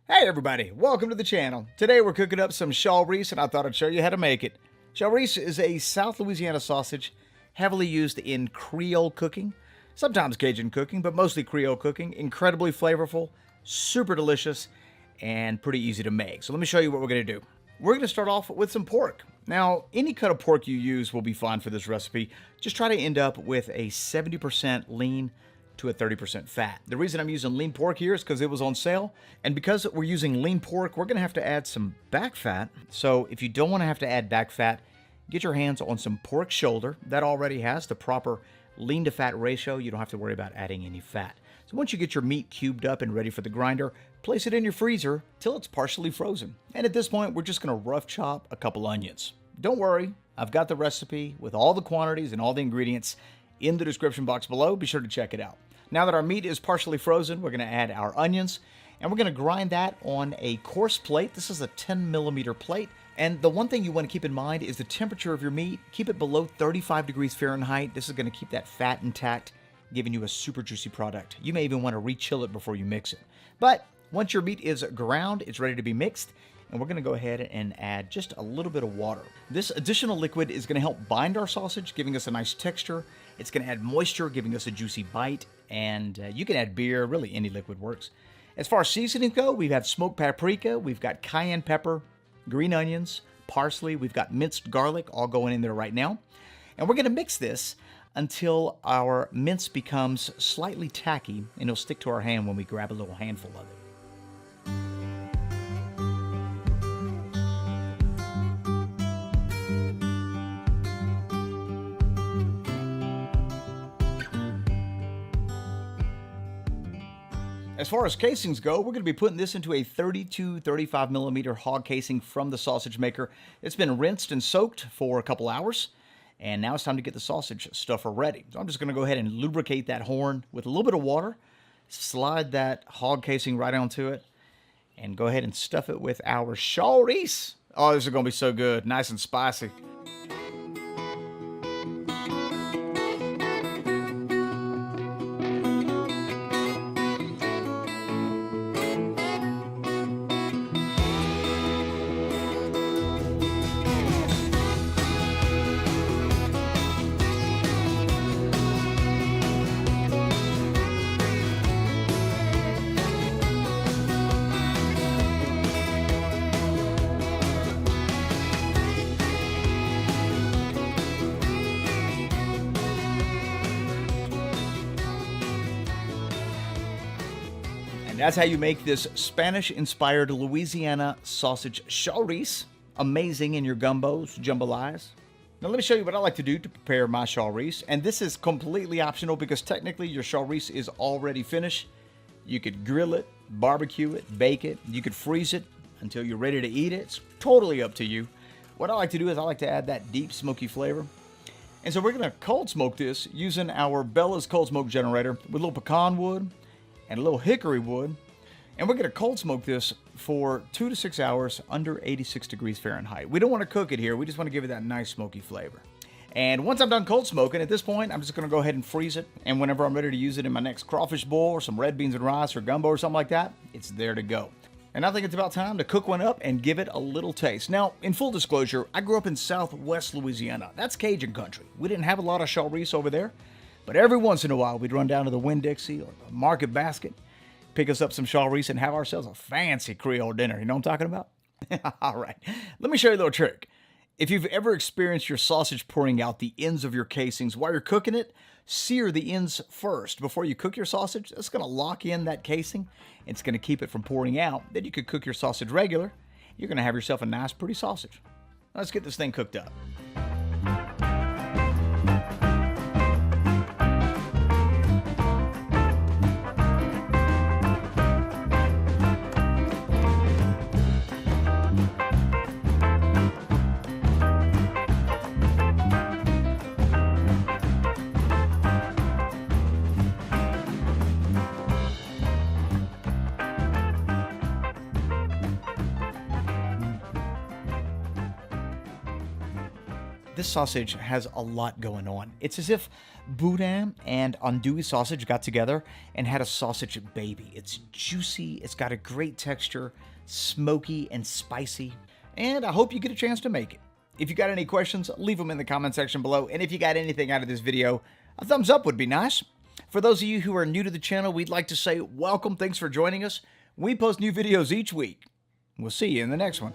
Hey everybody, welcome to the channel. Today we're cooking up some Chaurice and I thought I'd show you how to make it. Chaurice is a South Louisiana sausage heavily used in Creole cooking, sometimes Cajun cooking, but mostly Creole cooking. Incredibly flavorful, super delicious, and pretty easy to make. So let me show you what we're going to do. We're going to start off with some pork. Now, any cut of pork you use will be fine for this recipe. Just try to end up with a 70% lean to a 30% fat. The reason I'm using lean pork here is because it was on sale. And because we're using lean pork, we're going to have to add some back fat. So if you don't want to have to add back fat, get your hands on some pork shoulder. That already has the proper lean to fat ratio. You don't have to worry about adding any fat. So once you get your meat cubed up and ready for the grinder, place it in your freezer till it's partially frozen. And at this point, we're just going to rough chop a couple onions. Don't worry, I've got the recipe with all the quantities and all the ingredients in the description box below. Be sure to check it out. Now that our meat is partially frozen, we're going to add our onions, and we're going to grind that on a coarse plate. This is a 10mm plate, and the one thing you want to keep in mind is the temperature of your meat. Keep it below 35 degrees Fahrenheit. This is going to keep that fat intact, giving you a super juicy product. You may even want to re-chill it before you mix it. But once your meat is ground, it's ready to be mixed, and we're going to go ahead and add just a little bit of water. This additional liquid is going to help bind our sausage, giving us a nice texture. It's going to add moisture, giving us a juicy bite, and you can add beer. Really, any liquid works. As far as seasonings go, we have smoked paprika, we've got cayenne pepper, green onions, parsley, we've got minced garlic, all going in there right now. And we're going to mix this until our mince becomes slightly tacky, and it'll stick to our hand when we grab a little handful of it. As far as casings go, we're going to be putting this into a 35mm hog casing from the sausage maker. It's been rinsed and soaked for a couple hours, and now it's time to get the sausage stuffer ready. So I'm just going to go ahead and lubricate that horn with a little bit of water, slide that hog casing right onto it, and go ahead and stuff it with our Chaurice. Oh, this is going to be so good, nice and spicy. And that's how you make this Spanish-inspired Louisiana sausage Chaurice. Amazing in your gumbos, jambalayas. Now let me show you what I like to do to prepare my Chaurice. And this is completely optional because technically your Chaurice is already finished. You could grill it, barbecue it, bake it. You could freeze it until you're ready to eat it. It's totally up to you. What I like to do is I like to add that deep smoky flavor. And so we're going to cold smoke this using our Bella's cold smoke generator with a little pecan wood and a little hickory wood. And we're going to cold smoke this for 2 to 6 hours under 86 degrees Fahrenheit. We don't want to cook it here. We just want to give it that nice smoky flavor. And once I'm done cold smoking, at this point, I'm just going to go ahead and freeze it. And whenever I'm ready to use it in my next crawfish bowl or some red beans and rice or gumbo or something like that, it's there to go. And I think it's about time to cook one up and give it a little taste. Now, in full disclosure, I grew up in Southwest Louisiana. That's Cajun country. We didn't have a lot of Chaurice over there. But every once in a while, we'd run down to the Winn-Dixie or the Market Basket, pick us up some Chaurice, and have ourselves a fancy Creole dinner. You know what I'm talking about? All right. Let me show you a little trick. If you've ever experienced your sausage pouring out the ends of your casings while you're cooking it, sear the ends first before you cook your sausage. That's going to lock in that casing. It's going to keep it from pouring out. Then you could cook your sausage regular. You're going to have yourself a nice, pretty sausage. Let's get this thing cooked up. This sausage has a lot going on. It's as if boudin and andouille sausage got together and had a sausage baby. It's juicy, it's got a great texture, smoky and spicy, and I hope you get a chance to make it. If you got any questions, leave them in the comment section below, and if you got anything out of this video, a thumbs up would be nice. For those of you who are new to the channel, we'd like to say welcome, thanks for joining us. We post new videos each week. We'll see you in the next one.